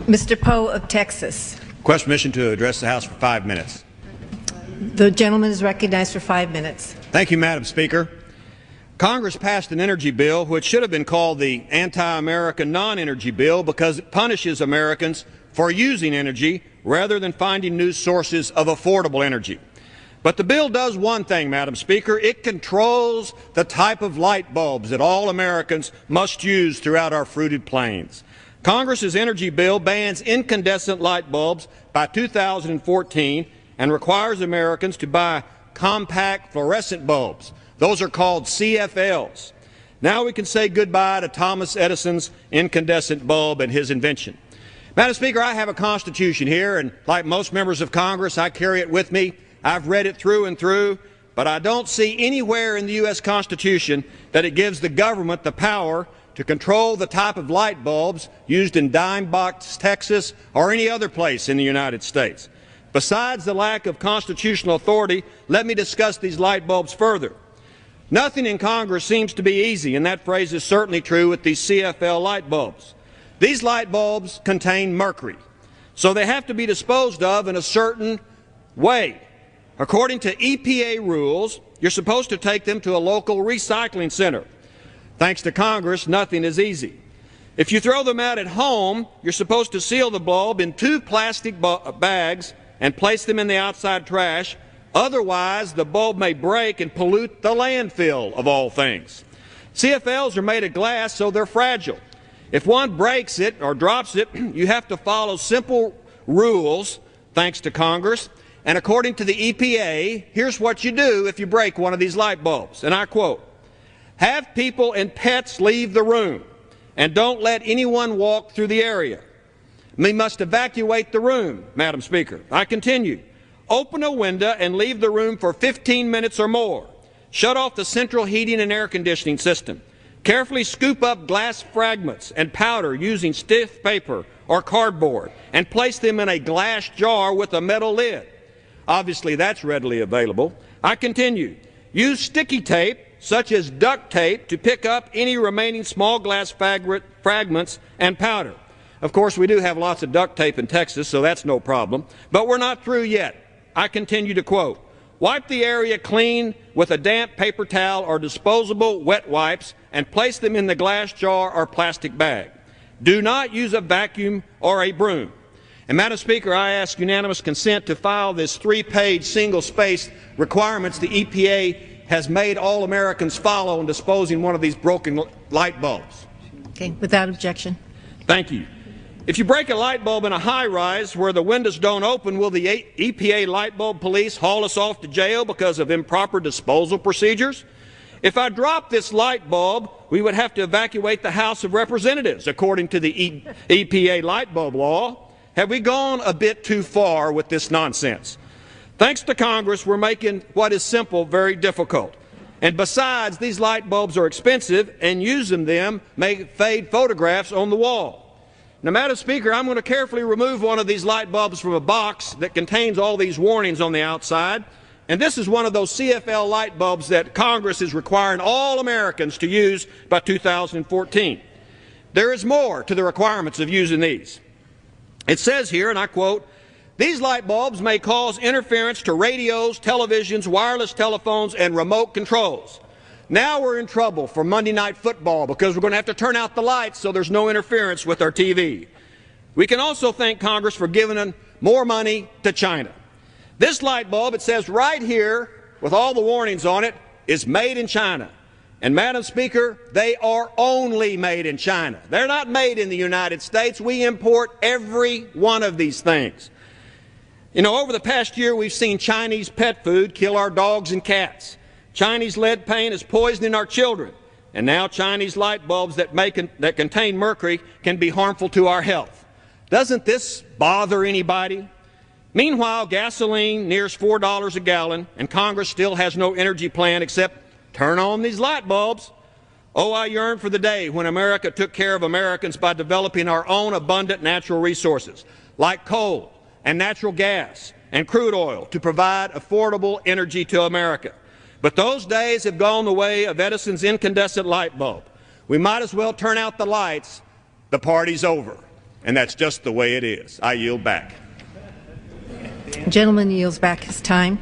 Mr. Poe of Texas. Request permission to address the House for 5 minutes. The gentleman is recognized for 5 minutes. Thank you, Madam Speaker. Congress passed an energy bill which should have been called the Anti-American Non-Energy Bill because it punishes Americans for using energy rather than finding new sources of affordable energy. But the bill does one thing, Madam Speaker. It controls the type of light bulbs that all Americans must use throughout our fruited plains. Congress's energy bill bans incandescent light bulbs by 2014 and requires Americans to buy compact fluorescent bulbs. Those are called CFLs. Now we can say goodbye to Thomas Edison's incandescent bulb and his invention. Madam Speaker, I have a Constitution here, and like most members of Congress, I carry it with me. I've read it through and through, but I don't see anywhere in the U.S. Constitution that it gives the government the power to control the type of light bulbs used in Dime Box, Texas, or any other place in the United States. Besides the lack of constitutional authority, let me discuss these light bulbs further. Nothing in Congress seems to be easy, and that phrase is certainly true with these CFL light bulbs. These light bulbs contain mercury, so they have to be disposed of in a certain way. According to EPA rules, you're supposed to take them to a local recycling center. Thanks to Congress, nothing is easy. If you throw them out at home, you're supposed to seal the bulb in 2 plastic bags and place them in the outside trash. Otherwise, the bulb may break and pollute the landfill, of all things. CFLs are made of glass, so they're fragile. If one breaks it or drops it, you have to follow simple rules, thanks to Congress. And according to the EPA, here's what you do if you break one of these light bulbs. And I quote, "Have people and pets leave the room, and don't let anyone walk through the area. We must evacuate the room, Madam Speaker." I continue. "Open a window and leave the room for 15 minutes or more. Shut off the central heating and air conditioning system. Carefully scoop up glass fragments and powder using stiff paper or cardboard and place them in a glass jar with a metal lid." Obviously, that's readily available. I continue. "Use sticky tape, such as duct tape, to pick up any remaining small glass fragments and powder." Of course, we do have lots of duct tape in Texas, so that's no problem. But we're not through yet. I continue to quote, "Wipe the area clean with a damp paper towel or disposable wet wipes and place them in the glass jar or plastic bag. Do not use a vacuum or a broom." And Madam Speaker, I ask unanimous consent to file this 3-page single-spaced requirements the EPA has made all Americans follow in disposing one of these broken light bulbs. Okay, without objection. Thank you. If you break a light bulb in a high-rise where the windows don't open, will the EPA light bulb police haul us off to jail because of improper disposal procedures? If I drop this light bulb, we would have to evacuate the House of Representatives, according to the EPA light bulb law. Have we gone a bit too far with this nonsense? Thanks to Congress, we're making what is simple very difficult. And besides, these light bulbs are expensive, and using them make fade photographs on the wall. Now, Madam Speaker, I'm going to carefully remove one of these light bulbs from a box that contains all these warnings on the outside. And this is one of those CFL light bulbs that Congress is requiring all Americans to use by 2014. There is more to the requirements of using these. It says here, and I quote, "These light bulbs may cause interference to radios, televisions, wireless telephones, and remote controls." Now we're in trouble for Monday Night Football because we're going to have to turn out the lights so there's no interference with our TV. We can also thank Congress for giving them more money to China. This light bulb, it says right here, with all the warnings on it, is made in China. And Madam Speaker, they are only made in China. They're not made in the United States. We import every one of these things. You know, over the past year, we've seen Chinese pet food kill our dogs and cats. Chinese lead paint is poisoning our children. And now Chinese light bulbs that contain mercury can be harmful to our health. Doesn't this bother anybody? Meanwhile, gasoline nears $4 a gallon, and Congress still has no energy plan except turn on these light bulbs. Oh, I yearn for the day when America took care of Americans by developing our own abundant natural resources, like coal and natural gas and crude oil, to provide affordable energy to America. But those days have gone the way of Edison's incandescent light bulb. We might as well turn out the lights. The party's over. and that's just the way it is. I yield back. The gentleman yields back his time.